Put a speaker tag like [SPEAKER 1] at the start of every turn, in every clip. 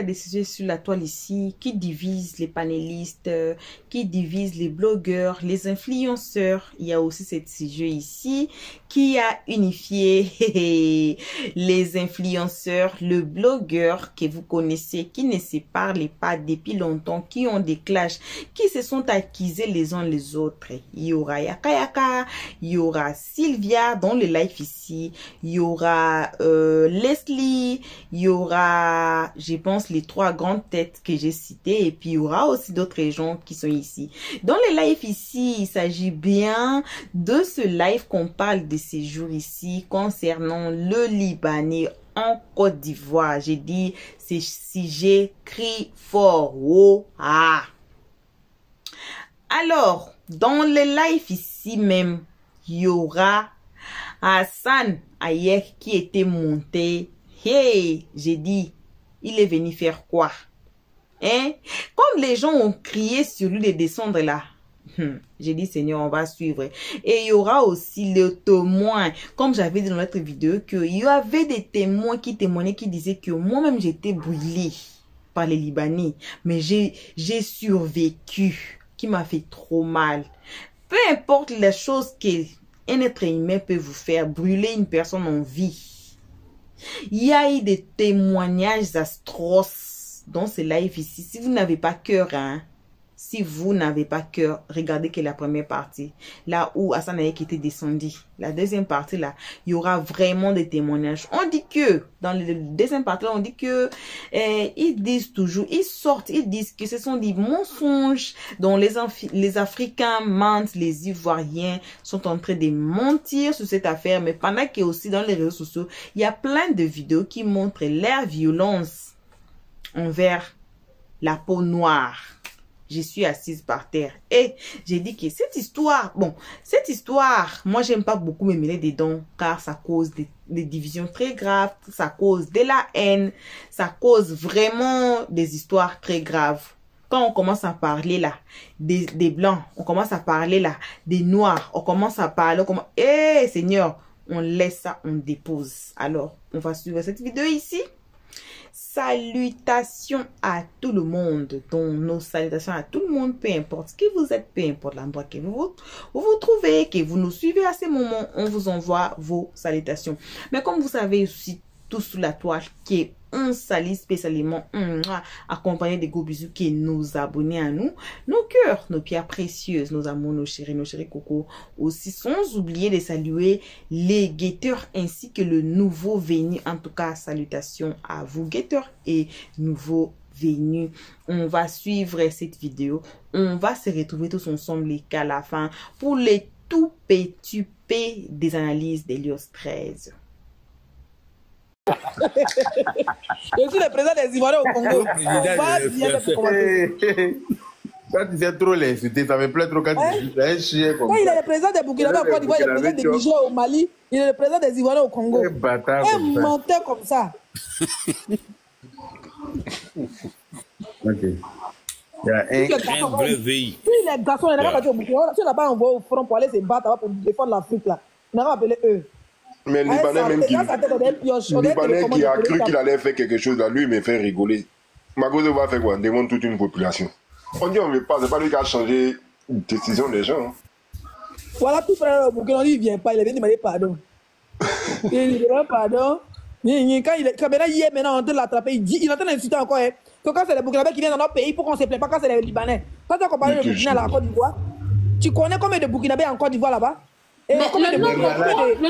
[SPEAKER 1] a des sujets sur la toile ici qui divisent les panélistes, qui divisent les blogueurs, les influenceurs. Il y a aussi ce sujet ici qui a unifié les influenceurs, le blogueur que vous connaissez, qui ne se parlent pas depuis longtemps, qui ont des clashs, qui se sont accusés les uns les autres. Il y aura Yaka Yaka, il y aura Sylvia dans le live ici, il y aura Leslie, il y aura, je pense, les 3 grandes têtes que j'ai citées, et puis il y aura aussi d'autres gens qui sont ici. Dans le live ici, il s'agit bien de ce live qu'on parle de ces jours ici concernant le Libanais en Côte d'Ivoire. J'ai dit, c'est si j'écris fort. Oh, ah. Alors, dans le live ici même, il y aura Hassan Hayek qui était monté. Hey, j'ai dit, il est venu faire quoi? Hein? Comme les gens ont crié sur lui de descendre là. J'ai dit, Seigneur, on va suivre. Et il y aura aussi le témoin. Comme j'avais dit dans notre vidéo, qu'il y avait des témoins qui témoignaient, qui disaient que moi-même, j'étais brûlé par les Libanais. Mais j'ai survécu, qui m'a fait trop mal. Peu importe les choses qu'un être humain peut vous faire, brûler une personne en vie. Il y a eu des témoignages atroces dans ce live ici. Si vous n'avez pas cœur, hein, si vous n'avez pas cœur, regardez que la première partie, là où Hassan Hayek était descendu. La deuxième partie, là, il y aura vraiment des témoignages. On dit que, dans la deuxième partie, là, on dit que, ils disent toujours, ils sortent, ils disent que ce sont des mensonges dont les Africains mentent, les Ivoiriens sont en train de mentir sur cette affaire. Mais pendant que aussi dans les réseaux sociaux, il y a plein de vidéos qui montrent leur violence envers la peau noire. Je suis assise par terre et j'ai dit que cette histoire, moi j'aime pas beaucoup me mêler dedans car ça cause des divisions très graves, ça cause de la haine, ça cause vraiment des histoires très graves. Quand on commence à parler là des blancs, on commence à parler là des noirs, on commence à parler, Seigneur, on laisse ça, on dépose. Alors, on va suivre cette vidéo ici. Salutations à tout le monde, donc nos salutations à tout le monde, peu importe ce que vous êtes, peu importe l'endroit que vous vous trouvez, que vous nous suivez à ce moment, on vous envoie vos salutations. Mais comme vous savez aussi, tout sous la toile, qu'on salue spécialement, accompagné des gros bisous, qui nous abonnés à nous, nos cœurs, nos pierres précieuses, nos amours, nos chéris cocos, aussi sans oublier de saluer les guetteurs ainsi que le nouveau venu. En tout cas, salutations à vous guetteurs et nouveaux venus. On va suivre cette vidéo, on va se retrouver tous ensemble à la fin pour les tout petits P des analyses d'Helios 13.
[SPEAKER 2] Je suis le président des Ivoiriens au Congo.
[SPEAKER 3] Quand tu sais trop l'insulter, ça me plaît trop quand tu dis un chien comme ça.
[SPEAKER 2] Il est le président des Burkina Faso au Côte d'Ivoire, il est le président des Niger au Mali, il est le président des Ivoiriens au Congo. Un menteur comme ça.
[SPEAKER 3] Ok. Il y a un
[SPEAKER 2] vrai veille. Si les garçons, ils n'ont pas au Burkina Faso, si on n'a pas envoyé au front pour aller se battre pour défendre l'Afrique là, on n'a pas appelé eux.
[SPEAKER 4] Mais le Libanais même qui a cru qu'il allait faire quelque chose là, lui, il me fait rigoler. Magozo va faire quoi? On demande toute une population. On dit on ne veut pas, c'est pas lui qui a changé la décision des gens. Hein.
[SPEAKER 2] Voilà, tout frère au Burkina, il ne vient pas, il vient demander pardon. Il demande pardon. Quand maintenant, hier, maintenant, on est en train de l'attraper, il est en train d'insulter encore. Hein, que quand c'est les Burkinabés qui viennent dans notre pays, pour qu'on ne se plaît pas quand c'est les Libanais. Quand tu as comparé le Burkina à la Côte d'Ivoire, tu connais combien de Burkinabés en Côte d'Ivoire là-bas?
[SPEAKER 5] Mais le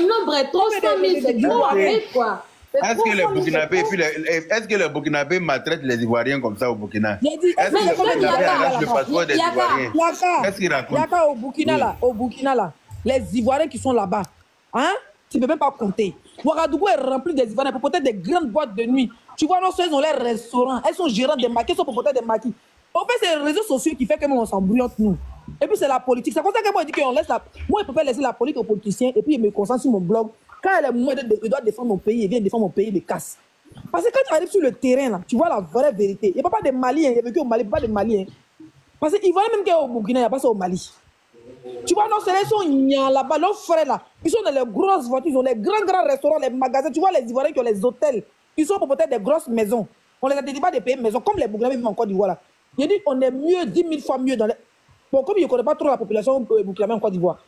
[SPEAKER 5] nombre est trop 100 000, c'est trop avec quoi.
[SPEAKER 3] Est-ce que les Burkinabés maltraitent les Ivoiriens comme ça au Burkina?
[SPEAKER 2] Est-ce que les Burkinabés arrachent le passeport des Ivoiriens? Qu'est-ce qu'ils racontent? Yaka au Burkina là, les Ivoiriens qui sont là-bas, hein? Tu ne peux même pas compter. Ouagadougou est rempli des Ivoiriens, peut-être des grandes boîtes de nuit. Tu vois, non, elles ont les restaurants, elles sont gérantes des maquis, elles sont peut-être des maquis. En fait, c'est les réseaux sociaux qui font que nous, on s'embrouille entre nous. Et puis, c'est la politique. C'est comme ça que moi, je dis qu'on laisse la... Moi, je peux pas laisser la politique aux politiciens et puis, il me concentre sur mon blog. Quand il est moment de doit défendre mon pays, il vient défendre mon pays, il me casse. Parce que quand tu arrives sur le terrain, là, tu vois la vraie vérité. Il n'y a pas des Maliens, il y a vécu au Mali, pas des Maliens. Parce qu'ils voient même qu'il y a au Burkina, il n'y a pas ça au Mali. Tu vois, non, ils sont là-bas, leurs frères là, ils sont dans les grosses voitures, ils ont les grands restaurants, les magasins. Tu vois, les Ivoiriens qui ont les hôtels, ils sont peut-être des grosses maisons. On les a dédiés des pays maison, comme les Burkinabés vivent en Côte d'Ivoire. Il dit on est mieux, 10 000 fois mieux dans les... Bon, comme je ne connais pas trop la population burkinabé en Côte d'Ivoire.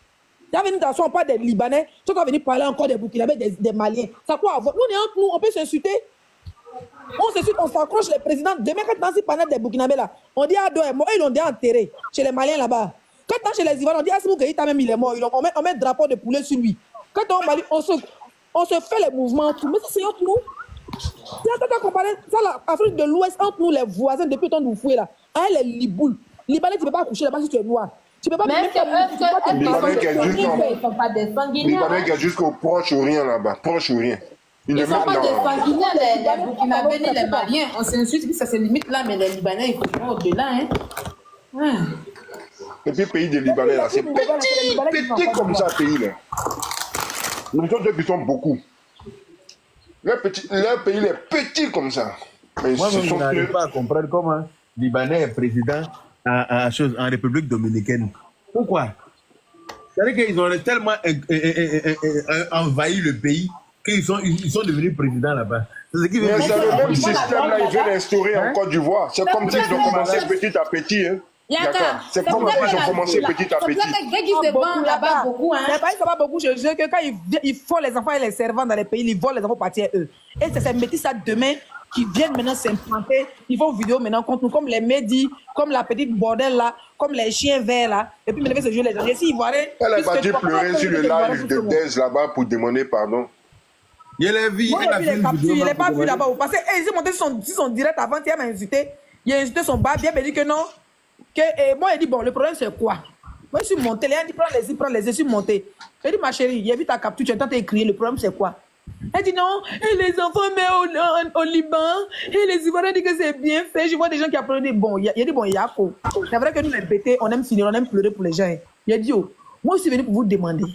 [SPEAKER 2] Tu vas venir t'asseoir pas des Libanais, tu vas venir parler encore des Burkinabés, des Maliens. Ça quoi avoir? Nous, on est entre nous, on peut s'insulter. On s'insulte, on s'accroche les présidents. Demain, quand Nancy parlait des Burkinabés là, on dit Ado est mort, ils l'ont déjà enterré chez les Maliens là-bas. Quand on chez les Ivoiriens, on dit Asmou Keïta même il est mort, on met drapeau de poulet sur lui. Quand on Mali, on se fait les mouvements entre nous. Mais ça, c'est entre nous. Quand on compare ça, l'Afrique de l'Ouest, entre nous, les voisins, depuis le temps de vous fouiller là, hein, les Liboules. Libanais, tu ne peux pas accoucher là-bas si tu es noir. Tu peux pas.
[SPEAKER 5] Mais
[SPEAKER 4] Libanais qui est jusqu'au Proche-Orient là-bas. Proche-Orient.
[SPEAKER 5] Ils ne sont pas des sanguinaires, les Burkinabés ni les Maliens. On s'insulte, ça se limite là, mais les Libanais, il faut pas au-delà. Hein.
[SPEAKER 4] Et puis, le pays des Libanais là, c'est petit comme ça, pays là. Nous sommes qui sont beaucoup. Leur pays, il est petit comme ça. Mais
[SPEAKER 3] moi, je n'arrive pas à comprendre comment Libanais est président en République dominicaine. Pourquoi? C'est-à-dire qu'ils ont tellement envahi le pays qu'ils sont devenus présidents là-bas. C'est ce qui veut dire.
[SPEAKER 4] C'est le même système-là, ils veulent instaurer en Côte d'Ivoire. C'est comme ça qu'ils ont commencé petit à petit. Hein. C'est comme ça qu'ils ont commencé petit à petit.
[SPEAKER 5] Dès qu'ils se vendent là-bas beaucoup, hein.
[SPEAKER 2] Les pays, ça va beaucoup. Je sais que quand ils font les enfants et les servants dans les pays, ils volent les enfants partir eux. Et c'est ces métis ça demain qui viennent maintenant s'implanter. Ils font vidéo maintenant contre nous, comme les médis, comme la petite bordel là, comme les chiens verts là. Et puis, maintenant, ce jeu, les gens. Et s'ils voient.
[SPEAKER 4] Elle est partie pleurer sur le live de Dez là-bas pour demander pardon.
[SPEAKER 3] Il l'ai vu,
[SPEAKER 2] il n'a pas vu là-bas. Parce qu'ils ont monté son direct avant, il m'a insulté. Il a insulté son bas, il m'a dit que non. Et moi, il dit, bon, le problème, c'est quoi? Moi, je suis monté. Il a dit, prends les yeux, je suis monté. Il dit, ma chérie, il a vu ta capture, tu es en train de crier, le problème, c'est quoi? Elle dit, non, et les enfants meurent au Liban, et les Ivoiriens disent que c'est bien fait. Je vois des gens qui applaudissent. Bon, il a dit, bon, il y a quoi? C'est vrai que nous, les bêtés, on aime finir, on aime pleurer pour les gens. Il a dit, oh, moi, je suis venu pour vous demander.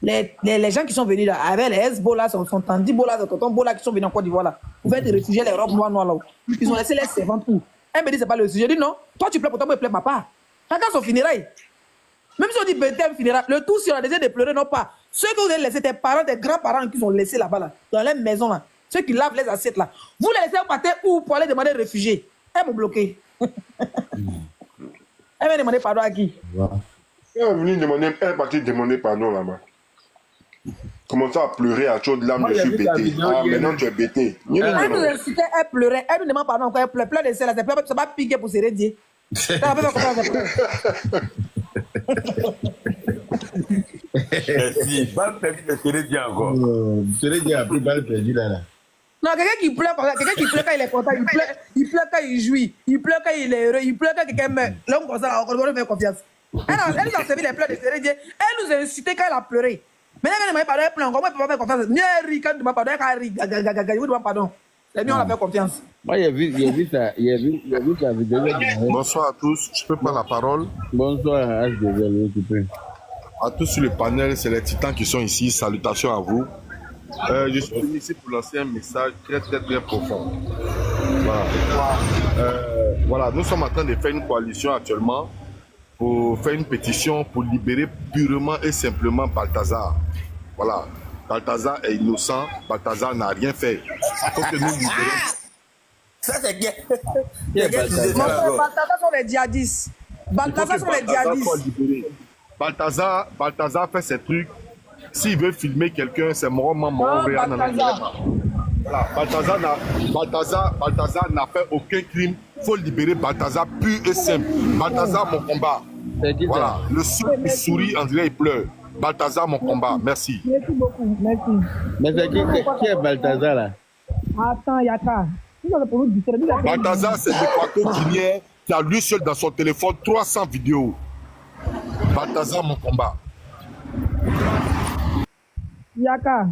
[SPEAKER 2] Les gens qui sont venus là, avec les Hezbollah, son Tandi Bola, son tonton Bola qui sont venus en Côte d'Ivoire là, vous faites réfugier les robes noires là. Ils ont laissé les servantes où? Elle me dit, c'est pas le sujet. Je dis, non, toi tu pleures pour toi, moi je pleure papa. Chacun son funérailles. Même si on dit baptême, funérailles, le tout, si on a décidé de pleurer, non pas. Ceux que vous avez laissés, tes parents, tes grands-parents qui sont laissés là-bas, là, dans les maisons là, ceux qui lavent les assiettes là, vous les laissez partir où pour aller demander réfugié? Elles m'ont bloqué. Elle m'a demandé pardon à qui?
[SPEAKER 4] Elle est venue demander, elle est partie demander pardon là-bas. Commencer à pleurer à chaudes larmes, je suis bêté. Ah, maintenant tu es bêté.
[SPEAKER 2] Elle nous incitait, elle pleurait, elle nous demande pardon encore, elle pleure de celle-là, ça va piquer pour se redier. Ça va pas comprendre.
[SPEAKER 3] Si, balle perdue de Sérédi encore. Sérédi a pris balle perdue là.
[SPEAKER 2] Non, quelqu'un qui pleure quand il est content, il pleure quand il jouit, il pleure quand il est heureux, il pleure quand quelqu'un meurt. L'homme comme ça, on doit faire confiance. Elle nous a servi les pleurs de Sérédi, elle nous a incité quand elle a pleuré. Mais elle m'a parlé, elle pleure encore, moi je ne peux pas faire confiance. Ni elle rit quand tu m'as pardonné, quand elle rit, oui, tu m'as pardon. C'est mieux, on a fait confiance.
[SPEAKER 6] Moi, il a vu ta vidéo.
[SPEAKER 7] Bonsoir à tous, je peux prendre la parole.
[SPEAKER 6] Bonsoir, HDV, tu peux.
[SPEAKER 7] À tous sur le panel, c'est les titans qui sont ici. Salutations à vous. Je suis venu ici pour lancer un message très profond. Voilà, nous sommes en train de faire une coalition actuellement pour faire une pétition pour libérer purement et simplement Balthazar. Voilà, Balthazar est innocent, Balthazar n'a rien fait. Il faut que nous libérions.
[SPEAKER 3] Ça c'est bien.
[SPEAKER 2] Balthazar sont les djihadistes. Balthazar sont les djihadistes.
[SPEAKER 7] Balthazar fait ses trucs. S'il veut filmer quelqu'un, c'est mort. Balthazar n'a fait aucun crime. Il faut libérer Balthazar pur et simple. Balthazar, mon combat. Voilà. Le seul qui sourit, on dirait il pleure. Balthazar, mon combat. Merci.
[SPEAKER 2] Merci beaucoup. Merci.
[SPEAKER 6] Mais qui est Balthazar là?
[SPEAKER 2] Attends, Yaka.
[SPEAKER 7] Balthazar, c'est l'équateur-guinéen qui a lui seul dans son téléphone 300 vidéos. Balthazar, mon combat.
[SPEAKER 2] Yaka,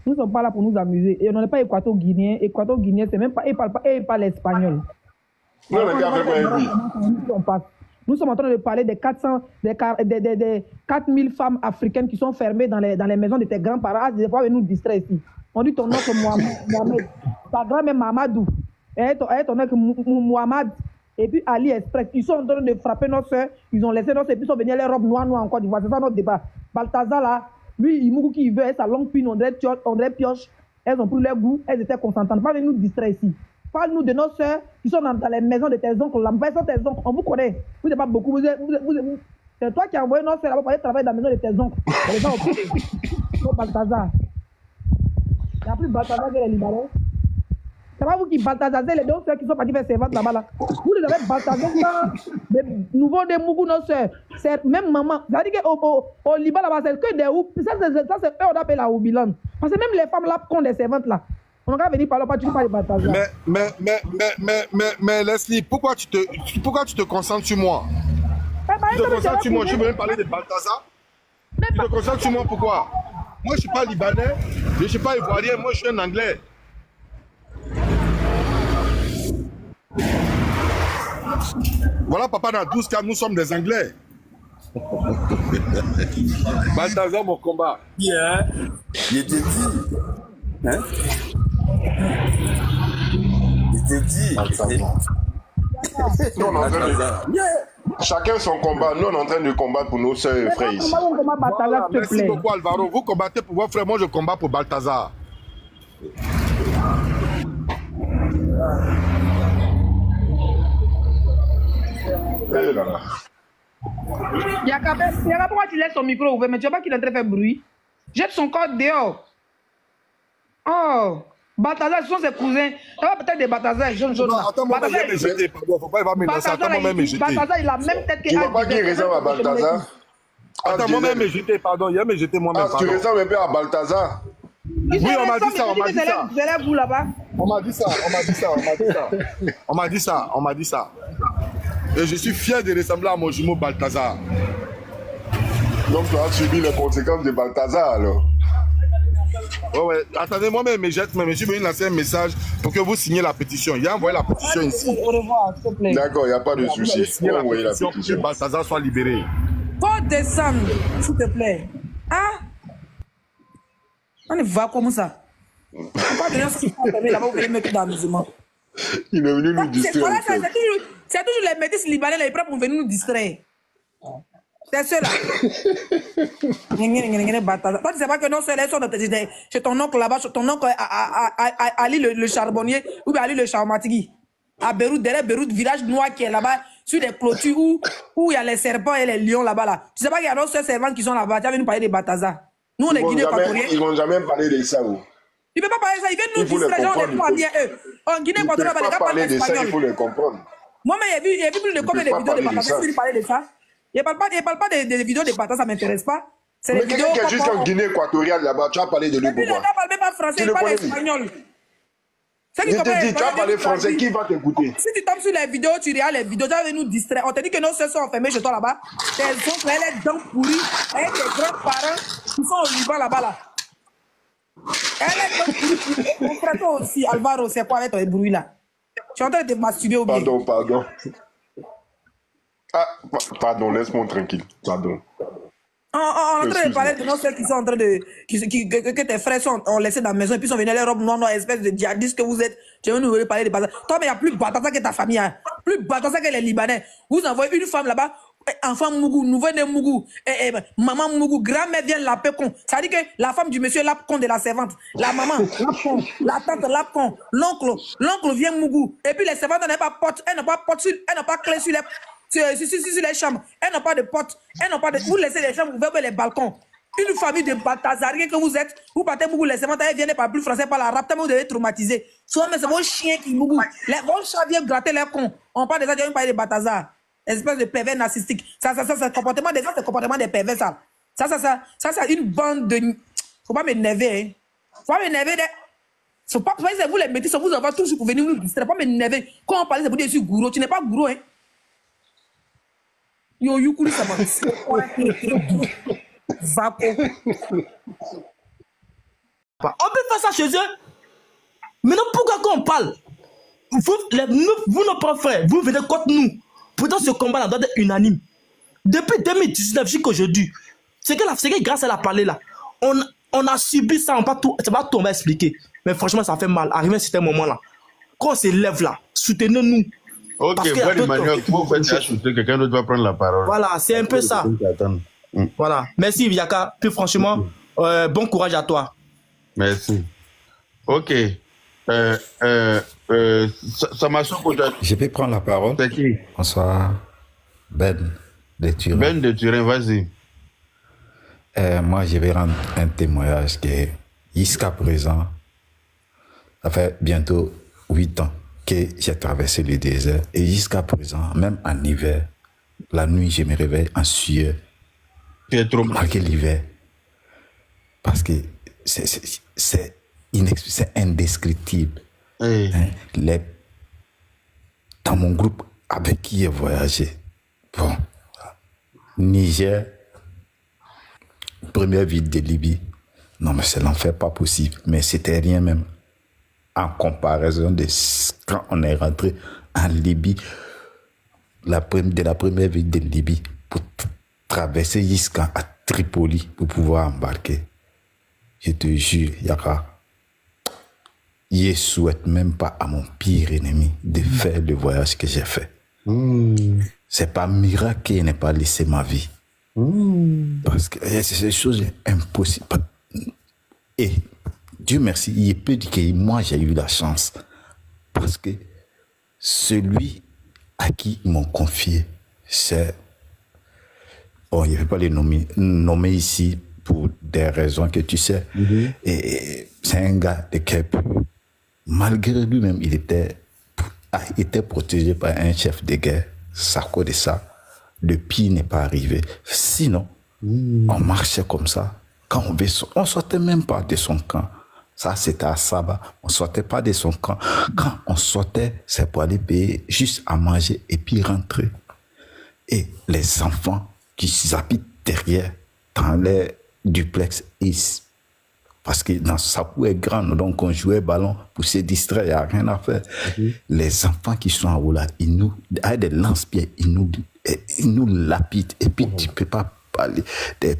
[SPEAKER 2] nous ne sommes pas là pour nous amuser. Et on n'est pas équateur-guinéen. Équateur-guinéen, c'est même pas. Il parle espagnol. Nous sommes en train de parler des 4000 femmes africaines qui sont fermées dans les maisons de tes grands-parents. Des fois, nous distraient ici. On dit ton nom c'est Mohamed. Ta grand-mère Mamadou. Et ton nom c'est Mohamed. Et puis Ali Express. Ils sont en train de frapper nos soeurs. Ils ont laissé nos soeurs. Et puis ils sont venus les robes noires en Côte d'Ivoire. C'est ça notre débat. Balthazar là, lui, il mouille qui veut, sa longue pine, on dirait pioche. elles ont pris leur goût, elles étaient consentantes. Pas de nous distraire ici. Parle-nous de nos sœurs qui sont dans les maisons de tes oncles. La maison de tes oncles, on vous connaît. Vous n'êtes pas beaucoup. C'est toi qui as envoyé nos sœurs là-bas pour aller travailler dans la maison de tes oncles. Les gens ont Balthazar. Il n'y a plus Balthazar que les Libanais. C'est pas vous qui Balthazazez les deux sœurs qui sont partis faire servante là-bas. Là. Vous les avez Balthazar des nouveaux des Mougou, nos sœurs. C'est même maman. Ça veut dire qu'au Liban là-bas, c'est que des Oub. Ça, c'est eux on appelle la Oubilan. Parce que même les femmes là, qui ont des servantes là. On va venir parler, pas tu parles de Balthazar.
[SPEAKER 7] Mais Leslie, pourquoi tu te concentres sur moi? Tu te concentres sur moi, tu veux même parler de Balthazar? Tu te concentres sur moi, pourquoi? Moi, je ne suis pas libanais, je ne suis pas ivoirien, moi, je suis un anglais. Voilà, papa, dans 12 cas, nous sommes des anglais. Balthazar, mon combat.
[SPEAKER 8] Yeah. Il te dit. Hein? Il te dit.
[SPEAKER 4] Nous, on est en train de... Chacun son combat. Nous, on est en train de combattre pour nos soeurs et frères ici.
[SPEAKER 7] Voilà, merci beaucoup, Alvaro. Vous combattez pour vos frères, moi, je combats pour Balthazar.
[SPEAKER 2] Yaka, pourquoi tu laisses son micro ouvert, mais tu vois pas qu'il est en train de faire bruit? Jette son corps dehors. Oh, Balthazar, ce sont ses cousins. Ça va peut-être des Balthazar jaunes.
[SPEAKER 7] Attends, moi, il va me jeter. Pardon, faut pas, il va me lancer. Attends, moi-même, me jeter.
[SPEAKER 2] Balthazar, il a même tête que...
[SPEAKER 4] Tu ne vas pas qu'il ressemble à Balthazar?
[SPEAKER 7] Attends, moi-même, me jeter, pardon. Il va me jeter moi-même,
[SPEAKER 4] pardon. Tu ressembles un peu à Balthazar?
[SPEAKER 7] Oui, on m'a dit ça, on m'a dit ça.
[SPEAKER 2] Vous allez vous là-bas?
[SPEAKER 7] On m'a dit ça. On m'a dit ça. Et je suis fier de ressembler à mon jumeau Balthazar.
[SPEAKER 4] Donc tu as subi les conséquences de Balthazar alors?
[SPEAKER 7] Ouais. Attendez, moi-même, je suis venu lancer un message pour que vous signiez la pétition. Il a envoyé la pétition ici.
[SPEAKER 2] Au revoir, s'il te plaît.
[SPEAKER 4] D'accord, il n'y a pas de souci.
[SPEAKER 7] Il a envoyé la pétition pour que Balthazar soit libéré.
[SPEAKER 2] Faut descendre, s'il te plaît. Ah? On va comme ça. On ne peut pas donner ce qu'il faut là-bas, vous allez mettre dans l'amusement.
[SPEAKER 4] Il est venu nous distraire.
[SPEAKER 2] C'est toujours les métis libanais, les prêts pour venir nous distraire. C'est ceux-là. Toi, tu ne sais pas que non, ceux-là sont chez ton oncle là-bas, ton oncle Ali le charbonnier, ou bien Ali le charmatigui. À Beyrouth, derrière Beyrouth, village noir qui est là-bas, sur des clôtures où il y a les serpents et les lions là-bas. Là. Tu ne sais pas qu'il y a d'autres servants qui sont là-bas. Tu as venu parler de Balthazar. Nous, on est Guinée équatorienne.
[SPEAKER 4] Ils ne vont jamais parler de ça.
[SPEAKER 2] Tu ne peux pas parler de ça. Ils viennent nous distraire, genre, on est pas bien eux. En Guinée équatorienne, les gars parlent espagnol.
[SPEAKER 4] Il faut les comprendre.
[SPEAKER 2] Moi-même, il y a vu plus de combien de vidéos de Balthazar. Si tu parles de ça, il ne parle pas des vidéos de Balthazar, ça ne m'intéresse pas.
[SPEAKER 4] Mais quelqu'un qui est juste en Guinée équatoriale là-bas, tu as parlé de lui pourquoi?
[SPEAKER 2] Il ne parle même pas français, il parle espagnol.
[SPEAKER 4] Je te dis, tu as parlé français, qui va t'écouter?
[SPEAKER 2] Si tu tombes sur les vidéos, tu regardes les vidéos, tu vas nous distraire. On te dit que nos soeurs sont enfermées chez toi là-bas. Tes oncles, elles dents pourries, avec tes grands-parents qui sont au Liban là-bas là. Elle est dents pourries. Mon frère, toi aussi, Alvaro, c'est quoi avec ton bruit là? Tu es en train de te masturber au bien.
[SPEAKER 4] Pardon. Ah, pardon, laisse-moi tranquille. Pardon.
[SPEAKER 2] On est en train de parler de nos soeurs qui sont en train de... que tes frères ont laissé dans la maison et puis sont venus les robes noires, espèce de djihadistes que vous êtes. Tu veux nous parler de Balthazar. Toi, mais il n'y a plus Balthazar que ta famille. Hein. Plus Balthazar que les Libanais. Vous envoyez une femme là-bas, enfant Mougou, nouveau-né Mougou, maman Mougou, grand-mère vient la con. Ça veut dire que la femme du monsieur la con de la servante. La maman, la con. La tante, la con. L'oncle vient Mougou. Et puis les servantes n'ont pas porte, elles n'ont pas porte, elles n'ont pas clé sur les... Sur les chambres, elles n'ont pas de porte, elles n'ont pas de... Vous laissez les chambres ouvertes, les balcons. Une famille de Balthazariens que vous êtes, vous partez beaucoup, les servantes, elles viennent pas plus français, par l'arabe, tellement vous devez traumatiser. Soit mais c'est vos chiens qui mougou. Vos chats viennent gratter les cons. On parle de ça, on parle de Balthazar. Espèce de pervers narcissique. Ça, c'est le comportement des gens, c'est le comportement des pervers, ça. Ça, c'est une bande de... Faut pas m'énerver, hein. Faut pas m'énerver, faut pas, vous les mettez, vous envoie toujours pour venir nous distraire. Faut pas m'énerver. Quand on parle, c'est pour dire, je suis gourou. Tu n'es pas gourou, hein. Yo, Yukuri, ça va.
[SPEAKER 9] On peut faire ça chez eux. Maintenant, pourquoi quand on parle, vous nos propres frères, vous venez contre nous. Pourtant, ce combat-là doit être unanime. Depuis 2019 jusqu'à aujourd'hui, c'est que grâce à la parler là, on a subi ça, c'est pas tout, on va expliquer. Mais franchement, ça fait mal. Arrivé à ce moment-là, quand on s'élève là, soutenez-nous.
[SPEAKER 3] Ok, voilà, Emmanuel, vous faites ça, quelqu'un d'autre va prendre la parole.
[SPEAKER 9] Voilà, c'est un peu ça. Voilà, merci Yaka. Puis franchement, bon courage à toi.
[SPEAKER 3] Merci.
[SPEAKER 6] Ok. Ça m'a sauvé.
[SPEAKER 10] Je peux prendre la parole?
[SPEAKER 6] C'est qui?
[SPEAKER 10] Bonsoir. Ben de Turin.
[SPEAKER 6] Ben de Turin, vas-y.
[SPEAKER 10] Moi, je vais rendre un témoignage que jusqu'à présent, ça fait bientôt 8 ans que j'ai traversé le désert. Et jusqu'à présent, même en hiver, la nuit, je me réveille en sueur. Malgré l'hiver. Parce que c'est indescriptible.
[SPEAKER 6] Hey.
[SPEAKER 10] Hein, dans mon groupe avec qui j'ai voyagé, bon, Niger, première ville de Libye, non mais c'est l'enfer pas possible, mais c'était rien même en comparaison de quand on est rentré en Libye, de la première ville de Libye, pour traverser jusqu'à Tripoli pour pouvoir embarquer. Je te jure, Yaka, je ne souhaite même pas à mon pire ennemi de faire le voyage que j'ai fait. C'est pas miracle qu'il n'ait pas laissé ma vie. Parce que c'est des choses impossibles. Et Dieu merci, il peut dire que moi j'ai eu la chance. Parce que celui à qui ils m'ont confié, c'est... Bon, je ne vais pas les nommer ici pour des raisons que tu sais. Et c'est un gars de Cap. Malgré lui-même, il était protégé par un chef de guerre. À cause de ça, le pire n'est pas arrivé. Sinon, on marchait comme ça. Quand on ne sortait même pas de son camp. Ça, c'était à Saba. On ne sortait pas de son camp. Quand on sortait, c'est pour aller payer juste à manger et puis rentrer. Et les enfants qui habitent derrière, dans les duplex, parce que dans sa cour est grande, donc on jouait ballon pour se distraire, il n'y a rien à faire. Les enfants qui sont en haut là, avec des lance-pieds, ils nous lapident. Et puis tu ne peux pas parler des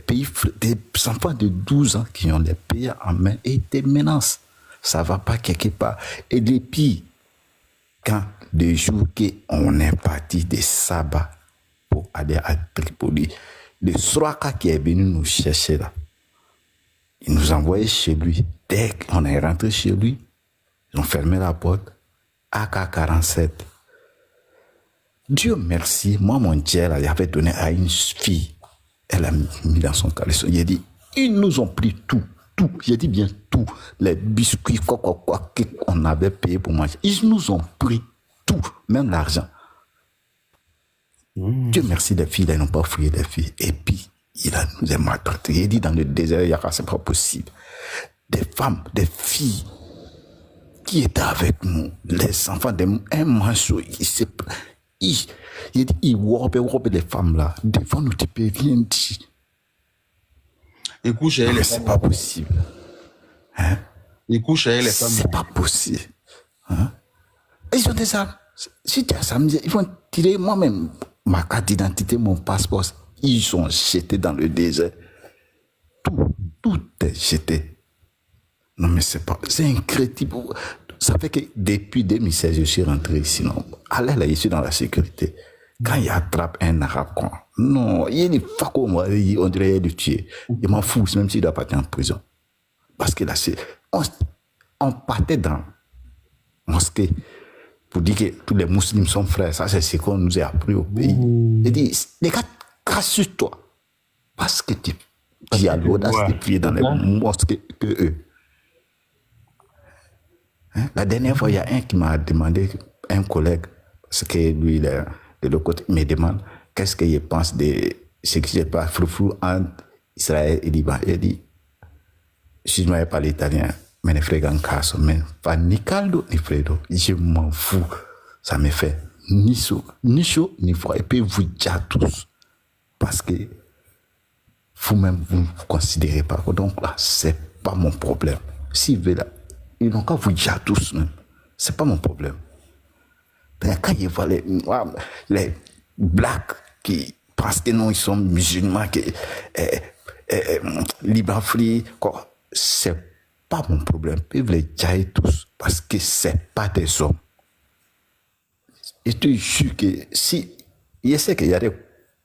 [SPEAKER 10] enfants de 12 ans qui ont les pays en main et des menaces. Ça ne va pas quelque part. Et depuis, quand le jour qu'on est parti de Saba pour aller à Tripoli, le Sraka qui est venu nous chercher là, il nous envoyait chez lui. Dès qu'on est rentré chez lui, ils ont fermé la porte. AK-47. Dieu merci, moi, mon Dieu, il avait donné à une fille. Elle a mis dans son caleçon. Il a dit, ils nous ont pris tout. J'ai dit bien tout. Les biscuits, quoi, qu'on avait payé pour manger. Ils nous ont pris tout, même l'argent. Dieu merci, les filles, elles n'ont pas fouillé les filles. Et puis, il nous a maltraités. Il dit dans le désert, c'est pas possible. Des femmes, des filles qui étaient avec nous, les enfants, un manchot, il dit, il robe les femmes là. Devant nous, tu peux rien dire.
[SPEAKER 6] Il couche avec les femmes.
[SPEAKER 10] C'est pas possible. Hein?
[SPEAKER 6] Il couche avec les femmes.
[SPEAKER 10] C'est pas possible. Hein? Ils ont des armes. Si tu as samedi, ils vont tirer moi-même ma carte d'identité, mon passeport. Ils sont jetés dans le désert. Tout est jeté. Non, mais c'est incroyable. Ça fait que depuis 2016, je suis rentré ici. Non, allez là, je suis dans la sécurité. Quand il attrape un arabe, non, il est faco, moi, on dirait le tuer. Il m'en fout, même s'il doit partir en prison. Parce que là, on partait dans la mosquée pour dire que tous les musulmans sont frères. Ça, c'est ce qu'on nous a appris au pays. Il dit, les gars, casse-toi. Parce que tu as l'audace de prier dans les mosquées que eux. Hein? La dernière fois, il y a un qui m'a demandé, un collègue, parce que lui, de l'autre côté, il me demande qu'est-ce qu'il pense de ce qui se passe flou entre Israël et Liban. Il dit, si je ne parle italien, mais ne frega en caso, mais pas ni caldo ni freddo, je m'en fous. Ça me fait ni chaud, ni froid. Et puis vous déjà tous. Parce que vous-même, vous ne vous considérez pas. Donc là, c'est pas mon problème. S'ils veulent là, ils n'ont qu'à vous dire tous même. C'est pas mon problème. Quand ils voient les blacks qui pensent que non, ils sont musulmans, que Liban free, quoi, c'est pas mon problème. Ils peuvent les dire tous parce que c'est pas des hommes. Et je te jure que si, je sais qu'il y a des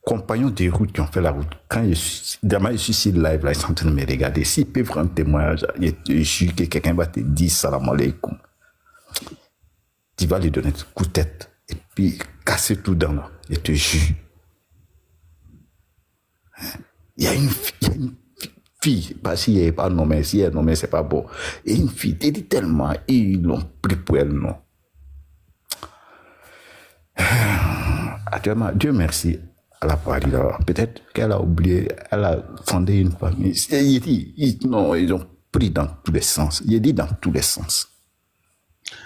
[SPEAKER 10] compagnons de route qui ont fait la route, quand je suis sur live, là, ils sont en train de me regarder. S'ils peuvent rendre témoignage, je jure que quelqu'un va te dire salam alaikum. Tu vas lui donner un coup de tête et puis casser tout dans là. Je te jure. Il y a une fille, parce qu'il n'est pas nommé, si elle est nommée, c'est pas bon. Et une fille, tu dit tellement, ils l'ont pris pour elle, non. Actuellement, Dieu merci. Elle a parlé là. Peut-être qu'elle a oublié, elle a fondé une famille. Il dit, non, ils ont pris dans tous les sens. Il dit dans tous les sens.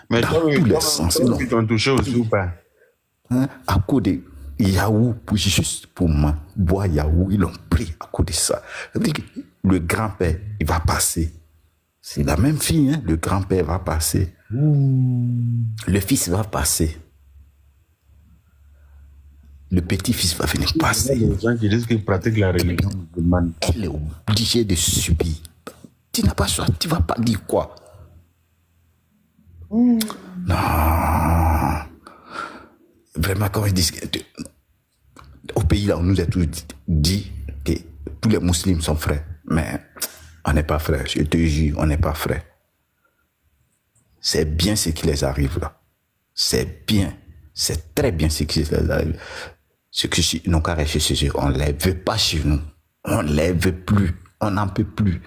[SPEAKER 6] Mais
[SPEAKER 10] dans tous les sens.
[SPEAKER 6] Ils t'ont touché aussi ou pas?
[SPEAKER 10] Hein? À cause de Yahoo, juste pour moi, boire Yahoo, ils l'ont pris à cause de ça. Le grand-père, il va passer. C'est la même fille, hein? Le grand-père va passer. Le fils va passer. Le petit-fils va venir passer.
[SPEAKER 6] Il y a des gens qui disent qu'ils pratiquent la religion musulmane.
[SPEAKER 10] Elle est obligée de subir. Tu n'as pas choisi, tu ne vas pas dire quoi? Non. Vraiment, comme ils disent, au pays là, on nous a tous dit que tous les musulmans sont frères. Mais on n'est pas frères, je te jure, on n'est pas frères. C'est bien ce qui les arrive là. C'est bien, c'est très bien ce qui les arrive. Ce que ils n'ont qu'à rester chez eux, on ne les veut pas chez nous. On ne les veut plus, on n'en peut plus.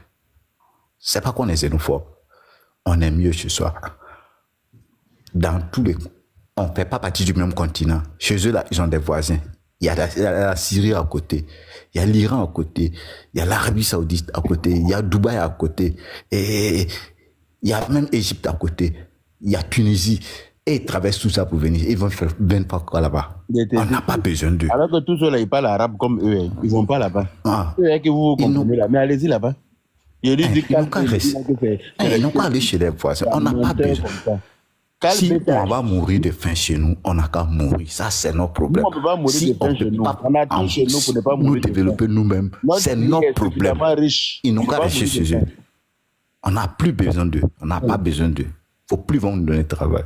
[SPEAKER 10] C'est pas qu'on est xénophobe. On est mieux chez soi. Dans tous les... On ne fait pas partie du même continent. Chez eux, là, ils ont des voisins. Il y a la Syrie à côté. Il y a l'Iran à côté. Il y a l'Arabie Saoudite à côté. Il y a Dubaï à côté. Et il y a même Égypte à côté. Il y a Tunisie. Et ils traversent tout ça pour venir. Ils vont faire 24 quoi là-bas. On n'a pas besoin d'eux.
[SPEAKER 6] Alors que tous ceux-là, ils parlent arabe comme eux. Hein. Ils ne vont pas là-bas. Eux, que vous comprenez là. Mais allez-y là-bas.
[SPEAKER 10] Ils n'ont qu'à aller chez les voisins. On n'a pas besoin. Si on va mourir de faim chez nous, on n'a qu'à mourir. Ça, c'est notre problème.
[SPEAKER 6] Nous, on ne peut pas mourir de faim chez nous. On a tout chez nous pour ne pas mourir.
[SPEAKER 10] Nous développer nous-mêmes. C'est notre problème. Ils n'ont qu'à rester chez eux. On n'a plus besoin d'eux. On n'a pas besoin d'eux. Il ne faut plus nous donner travail.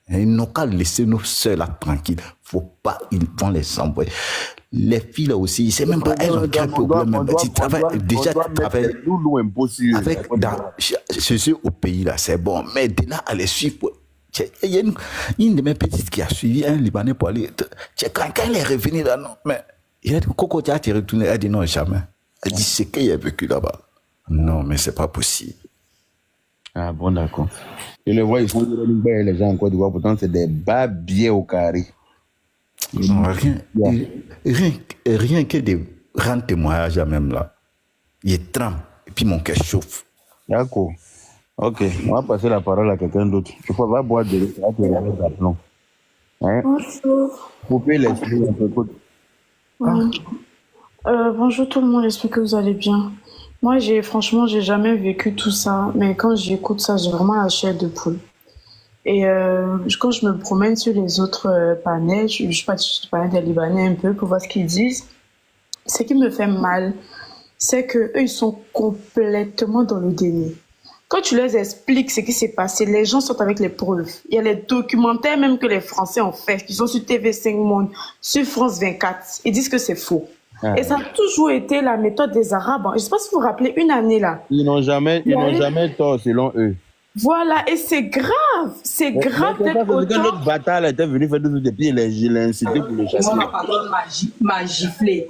[SPEAKER 10] Ils n'ont qu'à laisser nos sœurs là tranquilles. Faut pas, ils vont les envoyer. Les filles là aussi, c'est même pas elles ont quel problème. Tu travailles déjà, tu travailles avec ceux au pays là, c'est bon. Mais de là à les suivre, il y a une de mes petites qui a suivi un Libanais pour aller. Quand elle est revenue là, non, mais il a dit Coco, tu as retourné. Elle a dit non, jamais. Elle dit c'est qu'il a vécu là-bas. Non, mais c'est pas possible.
[SPEAKER 6] Ah bon, d'accord. Je le vois, ils font les gens en Côte d'Ivoire, pourtant c'est des babiers au carré.
[SPEAKER 10] Non, rien que de rendre témoignage même là. Il tremble et puis mon cœur chauffe.
[SPEAKER 6] D'accord. Ok, on va passer la parole à quelqu'un d'autre. Il faut pas boire de l'aplomb. Hein?
[SPEAKER 11] Bonjour.
[SPEAKER 6] Vous pouvez l'expliquer un peu.
[SPEAKER 11] Bonjour tout le monde, j'espère que vous allez bien. Moi, franchement, j'ai jamais vécu tout ça, mais quand j'écoute ça, j'ai vraiment la chair de poule. Et quand je me promène sur les autres panels, je passe sur le panel des Libanais un peu pour voir ce qu'ils disent. Ce qui me fait mal, c'est qu'eux, ils sont complètement dans le déni. Quand tu leur expliques ce qui s'est passé, les gens sont avec les preuves. Il y a les documentaires même que les Français ont fait, qui sont sur TV5 Monde, sur France 24. Ils disent que c'est faux. Et ça a toujours été la méthode des Arabes. Je ne sais pas si vous vous rappelez, une année là.
[SPEAKER 6] Ils n'ont jamais tort selon eux.
[SPEAKER 11] Voilà, et c'est grave. C'est grave d'être autant...
[SPEAKER 6] Quand notre bataille était venu faire des pieds, il l'a incité pour le chasser.
[SPEAKER 5] Moi, pardon, m'a giflé.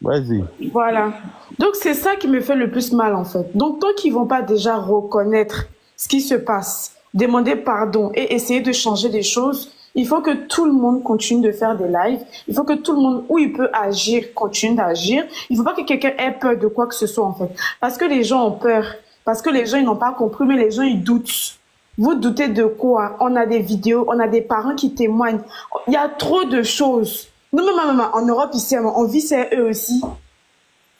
[SPEAKER 6] Vas-y.
[SPEAKER 11] Voilà. Donc, c'est ça qui me fait le plus mal, en fait. Donc, tant qu'ils ne vont pas déjà reconnaître ce qui se passe, demander pardon et essayer de changer des choses, il faut que tout le monde continue de faire des lives. Il faut que tout le monde, où il peut agir, continue d'agir. Il ne faut pas que quelqu'un ait peur de quoi que ce soit, en fait. Parce que les gens ont peur. Parce que les gens, ils n'ont pas compris, mais les gens, ils doutent. Vous doutez de quoi? On a des vidéos, on a des parents qui témoignent. Il y a trop de choses. Nous, même en Europe, ici, on vit c'est eux aussi.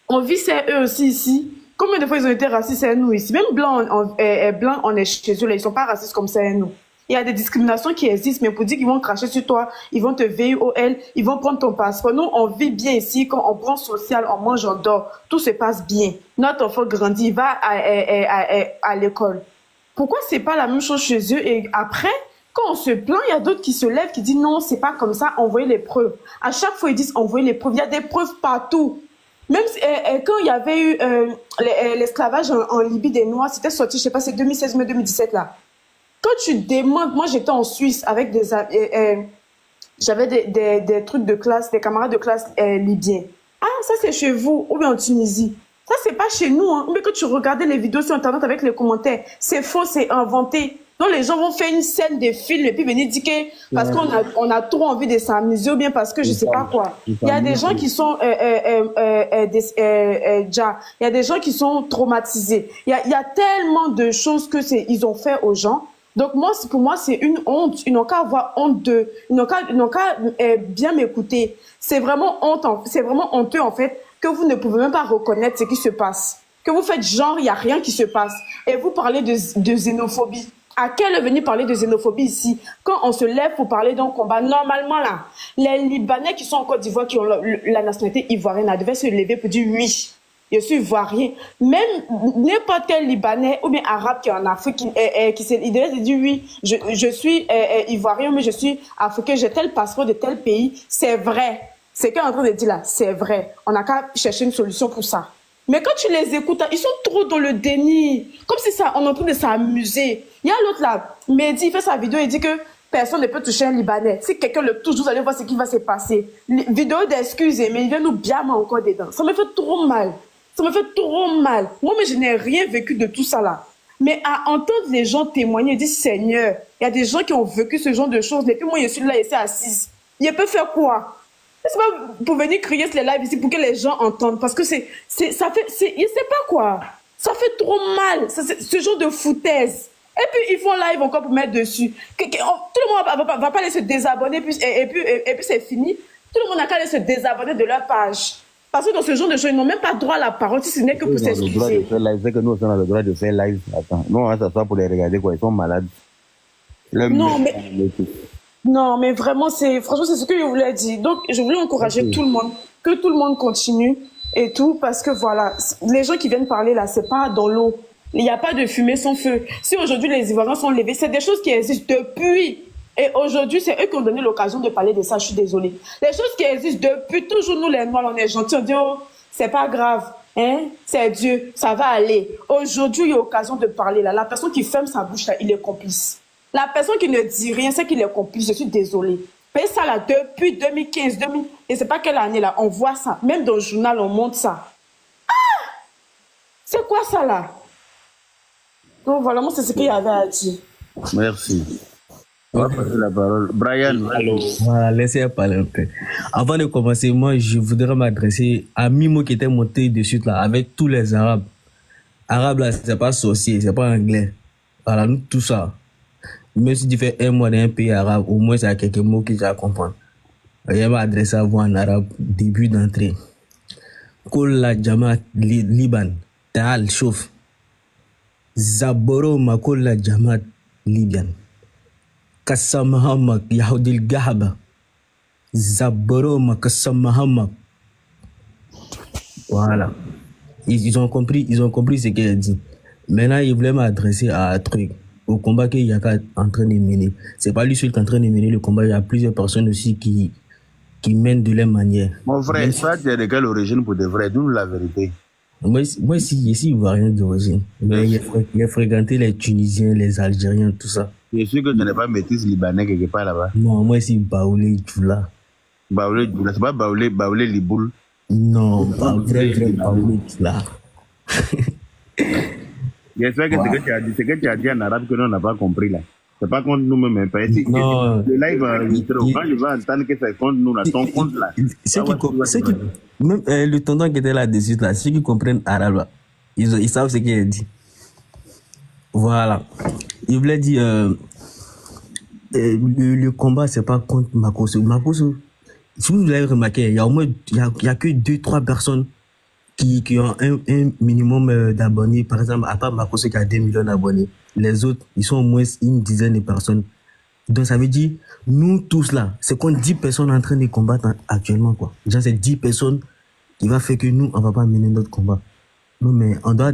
[SPEAKER 11] On vit c'est eux aussi ici. Combien de fois ils ont été racistes, c'est nous ici? Même blanc, on est chez eux, là. Ils ne sont pas racistes comme ça, nous. Il y a des discriminations qui existent, mais pour dire qu'ils vont cracher sur toi, ils vont te VOL, ils vont prendre ton passeport. Nous, on vit bien ici, quand on prend social, on mange, on dort, tout se passe bien. Notre enfant grandit, il va à l'école. Pourquoi c'est pas la même chose chez eux? Et après, Quand on se plaint, il y a d'autres qui se lèvent, qui disent non, c'est pas comme ça, envoyez les preuves. À chaque fois, ils disent envoyez les preuves. Il y a des preuves partout. Même quand il y avait eu l'esclavage en Libye des Noirs, c'était sorti, je sais pas, c'est 2016 mais 2017 là. Quand tu demandes, moi j'étais en Suisse avec j'avais des trucs de classe, des camarades de classe libyens. Ah, ça c'est chez vous, ou bien en Tunisie. Ça c'est pas chez nous, hein. Mais quand tu regardais les vidéos sur internet avec les commentaires, c'est faux, c'est inventé. Donc les gens vont faire une scène de film et puis venir dire que parce qu'on a trop envie de s'amuser ou bien parce que je sais pas quoi. Il y a des gens qui sont il y a des gens qui sont traumatisés. Il y a tellement de choses que ils ont fait aux gens. Donc moi, pour moi, c'est une honte. Ils n'ont qu'à avoir honte ils n'ont qu'à bien m'écouter. C'est vraiment honteux en fait que vous ne pouvez même pas reconnaître ce qui se passe. Que vous faites genre il y a rien qui se passe et vous parlez de xénophobie. À quel est venu parler de xénophobie ici? Quand on se lève pour parler d'un combat, normalement là, les Libanais qui sont en Côte d'Ivoire, qui ont la nationalité ivoirienne, devaient se lever pour dire oui, je suis ivoirien. Même n'importe quel Libanais ou bien arabe qui est en Afrique, il devait se dire oui, je suis ivoirien, mais je suis africain, j'ai tel passeport de tel pays. C'est vrai. C'est qu'on est en train de dire là, c'est vrai. On n'a qu'à chercher une solution pour ça. Mais quand tu les écoutes, ils sont trop dans le déni. Comme si on est en train de s'amuser. Il y a l'autre là, Mehdi, il fait sa vidéo, il dit que personne ne peut toucher un Libanais. Si quelqu'un le touche, vous allez voir ce qui va se passer. Vidéo d'excuses, mais il vient nous bien encore dedans. Ça me fait trop mal. Ça me fait trop mal. Moi, mais je n'ai rien vécu de tout ça là. Mais à entendre les gens témoigner, ils disent Seigneur, il y a des gens qui ont vécu ce genre de choses. Et puis moi, je suis là, je suis assise. Il peut faire quoi? C'est pas pour venir crier sur les lives ici pour que les gens entendent. Parce que il sait pas quoi. Ça fait trop mal. Ce genre de foutaise. Et puis, ils font live encore pour mettre dessus. Tout le monde va pas aller se désabonner et puis c'est fini. Tout le monde n'a qu'à aller se désabonner de leur page. Parce que dans ce genre de choses, ils n'ont même pas droit à la parole si ce n'est que pour s'excuser.
[SPEAKER 6] C'est que nous, on a le droit de faire live. Attends, nous, on va s'asseoir pour les regarder quoi. Ils sont malades.
[SPEAKER 11] Non, mais vraiment, franchement, c'est ce que je voulais dire. Donc, je voulais encourager tout le monde, que tout le monde continue et tout, parce que voilà, les gens qui viennent parler là, c'est pas dans l'eau. Il n'y a pas de fumée sans feu. Si aujourd'hui les Ivoiriens sont levés, c'est des choses qui existent depuis. Et aujourd'hui, c'est eux qui ont donné l'occasion de parler de ça, je suis désolée. Les choses qui existent depuis toujours, nous les Noirs, on est gentils, on dit, oh, c'est pas grave, hein, c'est Dieu, ça va aller. Aujourd'hui, il y a l'occasion de parler là. La personne qui ferme sa bouche là, il est complice. La personne qui ne dit rien, c'est qu'il est complice. Je suis désolée. Mais ça là, depuis 2015, et c'est pas quelle année là, on voit ça. Même dans le journal, on montre ça. Ah! C'est quoi ça là? Donc voilà, moi c'est ce qu'il y avait à dire.
[SPEAKER 6] Merci. On va passer la parole. Brian.
[SPEAKER 12] Alors, voilà, laissez parler un peu. Avant de commencer, moi je voudrais m'adresser à Mimo qui était monté de suite là, avec tous les Arabes. Arabe là, c'est pas sorcier, c'est pas anglais. Voilà, nous tout ça. Même si tu fais un mois dans un pays arabe, au moins il y a quelques mots que tu vas comprendre. Je vais m'adresser à vous en arabe, début d'entrée. Kolla Jamaat Liban, Ta'al Chouf. Zaboro ma kolla Jamaat Liban. Kassamahamak Yahoudil Gahaba. Zaboro ma Kassamahamak. Voilà. Ils ont compris ce qu'elle dit. Maintenant, ils voulaient m'adresser à un truc. Au combat qu'il y a en train de mener. C'est pas lui seul qui est en train de mener le combat. Il y a plusieurs personnes aussi qui mènent de leur manière.
[SPEAKER 6] Mon frère, ça, tu es de quelle origine pour de vrai? Dis-nous la vérité.
[SPEAKER 12] Moi ici, il ne voit rien d'origine. Mais il a fréquenté les Tunisiens, les Algériens, tout ça.
[SPEAKER 6] Je suis sûr que tu n'es pas métis libanais quelque part là-bas.
[SPEAKER 12] Non, moi ici, Baoulé, Djoula.
[SPEAKER 6] Baoulé, Djoula, c'est pas Baoulé, Liboul.
[SPEAKER 12] Non, pas vrai Baoulé, Djoula.
[SPEAKER 6] J'espère que ce que tu as dit en arabe que nous n'a pas compris là. C'est pas contre nous-mêmes. Non. Le live quand je vais entendre que c'est contre nous là, ton compte là.
[SPEAKER 12] Même le tonton qui était là-dessus là, ceux qui comprennent arabe là, ils savent ce qu'il a dit. Voilà. Il voulait dire le combat c'est pas contre Makosso. Makosso, si vous l'avez remarqué, il y a au moins il y a que 2-3 personnes qui ont un minimum d'abonnés. Par exemple, à part Makosso qui a 2 millions d'abonnés, les autres, ils sont au moins une dizaine de personnes. Donc ça veut dire, nous tous là, c'est qu'on 10 personnes en train de combattre actuellement, quoi. Déjà, c'est 10 personnes qui va faire que nous, on va pas mener notre combat. Non, mais on doit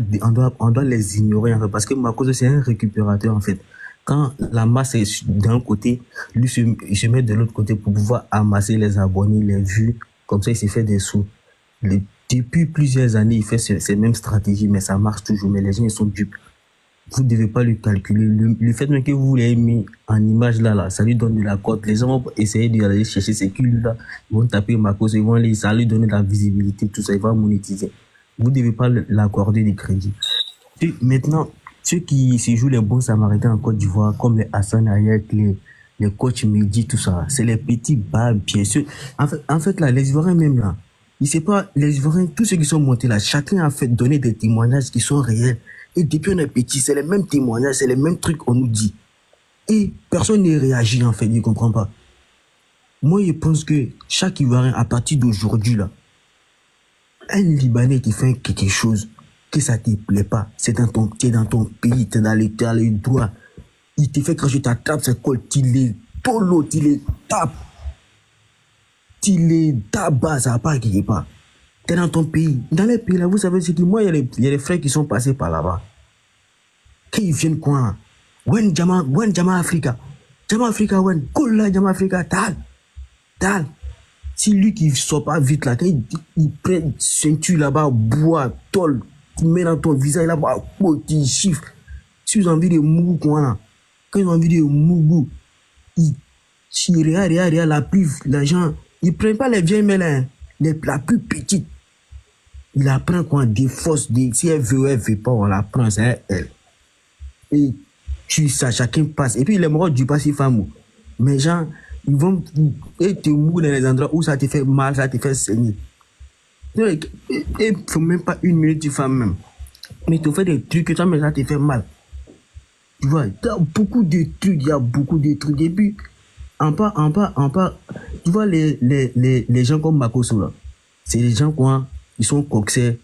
[SPEAKER 12] les ignorer, en fait, parce que Makosso, c'est un récupérateur, en fait. quand la masse est d'un côté, lui il se met de l'autre côté pour pouvoir amasser les abonnés, les vues. Comme ça, il s'est fait des sous. Depuis plusieurs années, il fait ces mêmes stratégies, mais ça marche toujours. Mais les gens, ils sont dupes. Vous ne devez pas le calculer. Le fait même que vous l'ayez mis en image là, ça lui donne de la cote. Les gens vont essayer d'aller chercher ces culs là. Ils vont taper Makos, ils vont aller, ça va lui donner de la visibilité, tout ça, il va monétiser. Vous ne devez pas l'accorder des crédits. Et maintenant, ceux qui se jouent les bons samaritains en Côte d'Ivoire, comme les Hassan Ayek, les coachs Mehdi, tout ça, c'est les petits bas, bien sûr. En fait là, les Ivoiriens même là, il sait pas, les Ivoiriens, tous ceux qui sont montés là, chacun a fait donner des témoignages qui sont réels. Et depuis on est petit, c'est les mêmes témoignages, c'est les mêmes trucs qu'on nous dit. Et personne ne réagit en fait, je ne comprends pas. Moi, je pense que chaque Ivoirien, à partir d'aujourd'hui là, un Libanais qui fait quelque chose, que ça te plaît pas, c'est dans ton pays, t'es dans l'état, le droit. Il te fait cracher ta table, c'est quoi, tu les polo, tu les tapes. Tu les tabacs, ça va pas quelque part. T'es dans ton pays. Dans les pays là, vous savez, c'est que moi, il y a des frères qui sont passés par là-bas. Quand ils viennent quoi? Wen Jama Africa. Jama Africa, wen. Kola Jama Africa, tal. Si lui qui sort pas vite là, quand il prend une ceinture là-bas, bois, tol, tu mets dans ton visage là-bas, tu chiffres. Si vous avez envie de mougou, quoi, quand ils ont envie de mougou, ils regarde la pluie, les gens, ils prennent pas les vieilles mêlées, la plus petite. Il la prend quoi, des forces, si elle veut pas, on la prend, c'est elle. Et ça, chacun passe. Et puis les morts du passé fameux. Mais gens, ils vont te mourir dans les endroits où ça te fait mal, ça te fait saigner. Et il faut même pas une minute, tu fais même. Mais tu fais des trucs que ça, mais ça te fait mal. Tu vois, il y a beaucoup de trucs, Et puis, en bas, tu vois, les gens comme Makoso, là, c'est les gens, quoi, ils sont coxés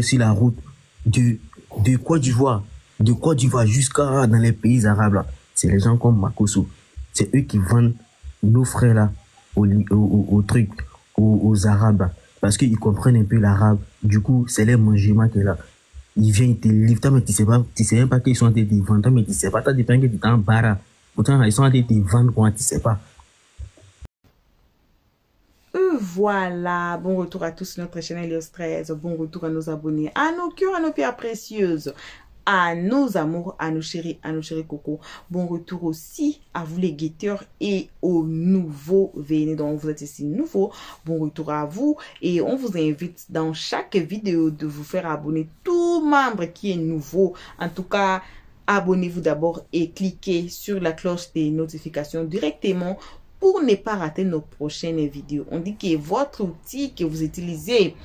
[SPEAKER 12] sur la route de Côte d'Ivoire. De Côte d'Ivoire jusqu'à dans les pays arabes, là. C'est les gens comme Makoso. C'est eux qui vendent nos frères, là, aux trucs, aux arabes, là. Parce qu'ils comprennent un peu l'arabe. Du coup, c'est les mangements qui est là. Ils viennent te livrer, mais tu sais même pas qu'ils sont en train de te vendre, mais tu sais pas, t'as des gens qui sont en bara. Pourtant, ils sont en train de te vendre quand tu sais pas.
[SPEAKER 1] Voilà, bon retour à tous sur notre chaîne Elios 13, bon retour à nos abonnés, à nos cœurs, à nos pierres précieuses, à nos amours, à nos chéris coco. Bon retour aussi à vous les guetteurs et aux nouveaux venus. Donc vous êtes ici nouveaux. Bon retour à vous et on vous invite dans chaque vidéo de vous faire abonner tout membre qui est nouveau. En tout cas, abonnez-vous d'abord et cliquez sur la cloche des notifications directement pour ne pas rater nos prochaines vidéos. On dit que votre outil que vous utilisez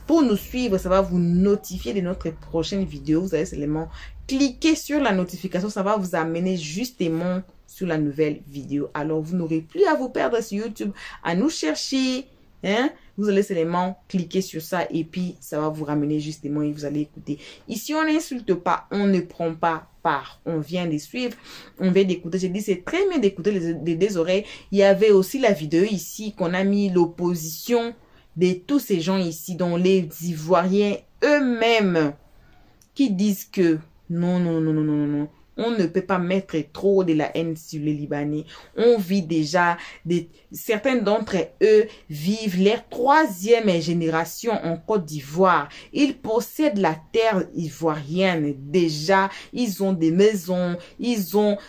[SPEAKER 1] pour nous suivre, ça va vous notifier de notre prochaine vidéo. Vous allez seulement cliquer sur la notification. Ça va vous amener justement sur la nouvelle vidéo. Alors, vous n'aurez plus à vous perdre sur YouTube, à nous chercher. Hein? Vous allez seulement cliquer sur ça et puis ça va vous ramener justement et vous allez écouter. Ici, on n'insulte pas, on ne prend pas part. On vient de suivre, on vient d'écouter. J'ai dit, c'est très bien d'écouter les deux oreilles. Il y avait aussi la vidéo ici qu'on a mis l'opposition de tous ces gens ici, dont les Ivoiriens eux-mêmes qui disent que non, on ne peut pas mettre trop de la haine sur les Libanais. On vit déjà, certains d'entre eux vivent leur 3e génération en Côte d'Ivoire. Ils possèdent la terre ivoirienne déjà. Ils ont des maisons,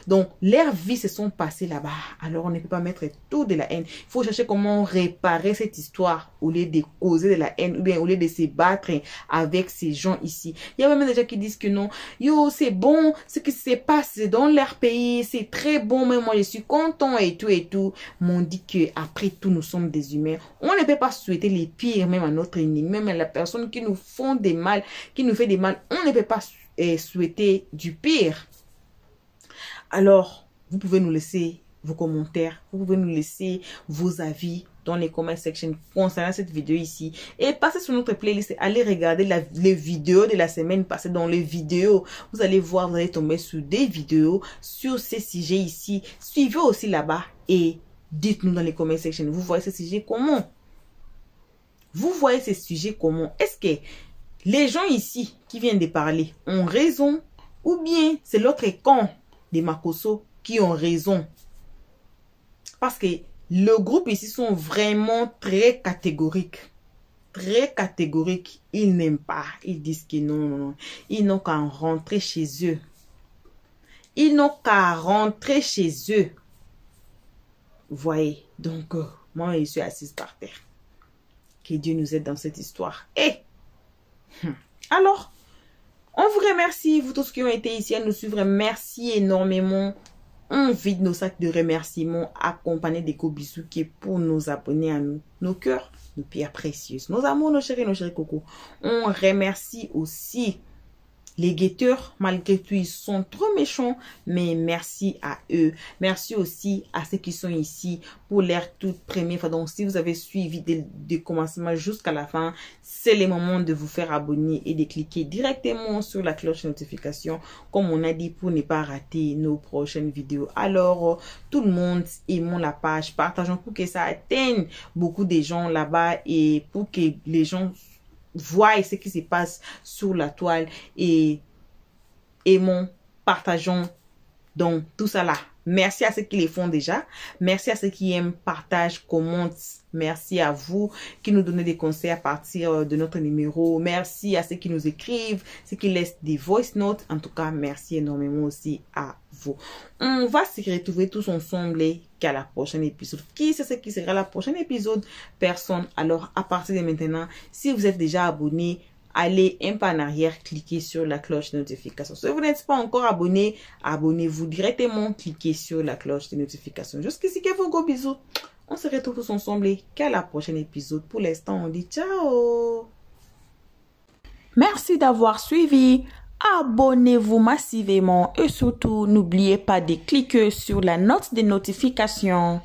[SPEAKER 1] donc leurs vies se sont passées là-bas. Alors on ne peut pas mettre tout de la haine. Il faut chercher comment réparer cette histoire au lieu de causer de la haine ou bien au lieu de se battre avec ces gens ici. Il y a même des gens qui disent que non, yo c'est bon, ce qui se passe dans leur pays, c'est très bon, mais moi je suis content et tout. Mais on dit que après tout nous sommes des humains. On ne peut pas souhaiter les pires même à notre ennemi, même à la personne qui nous font des mal, qui nous fait des mal. On ne peut pas souhaiter du pire. Alors, vous pouvez nous laisser vos commentaires, vous pouvez nous laisser vos avis dans les comment section concernant cette vidéo ici et passez sur notre playlist et allez regarder les vidéos de la semaine passée. Dans les vidéos, vous allez voir, vous allez tomber sur des vidéos sur ces sujets ici. Suivez aussi là-bas et dites-nous dans les comment section, vous voyez ces sujets comment? Vous voyez ces sujets comment? Est-ce que les gens ici qui viennent de parler ont raison ou bien c'est l'autre camp des Makosso qui ont raison. Parce que le groupe ici sont vraiment très catégoriques. Très catégoriques. Ils n'aiment pas. Ils disent que non, non, non. Ils n'ont qu'à rentrer chez eux. Ils n'ont qu'à rentrer chez eux. Vous voyez. Donc, moi, je suis assise par terre. Que Dieu nous aide dans cette histoire. Et, alors, on vous remercie, vous tous qui ont été ici à nous suivre. Merci énormément. On vide nos sacs de remerciements accompagnés des gros bisous qui est pour nos abonnés à nous. Nos cœurs, nos pierres précieuses, nos amours, nos chéris cocos. On remercie aussi les guetteurs, malgré tout, ils sont trop méchants, mais merci à eux. Merci aussi à ceux qui sont ici pour leur toute première fois. Donc, si vous avez suivi du commencement jusqu'à la fin, c'est le moment de vous faire abonner et de cliquer directement sur la cloche de notification, comme on a dit, pour ne pas rater nos prochaines vidéos. Alors, tout le monde, aimons la page, partageons pour que ça atteigne beaucoup de gens là-bas et pour que les gens voyez ce qui se passe sur la toile et aimons, partageons donc tout ça là. Merci à ceux qui les font déjà. Merci à ceux qui aiment, partagent, commentent. Merci à vous qui nous donnez des conseils à partir de notre numéro. Merci à ceux qui nous écrivent, ceux qui laissent des voice notes. En tout cas, merci énormément aussi à vous. On va se retrouver tous ensemble qu'à la prochaine épisode. Qui sait ce qui sera la prochaine épisode? Personne. Alors, à partir de maintenant, si vous êtes déjà abonné, allez un pas en arrière, cliquez sur la cloche de notification. Si vous n'êtes pas encore abonné, abonnez-vous directement, cliquez sur la cloche de notification. Jusqu'ici, que vos gros bisous. On se retrouve tous ensemble qu'à la prochaine épisode. Pour l'instant, on dit ciao. Merci d'avoir suivi. Abonnez-vous massivement et surtout, n'oubliez pas de cliquer sur la note de notification.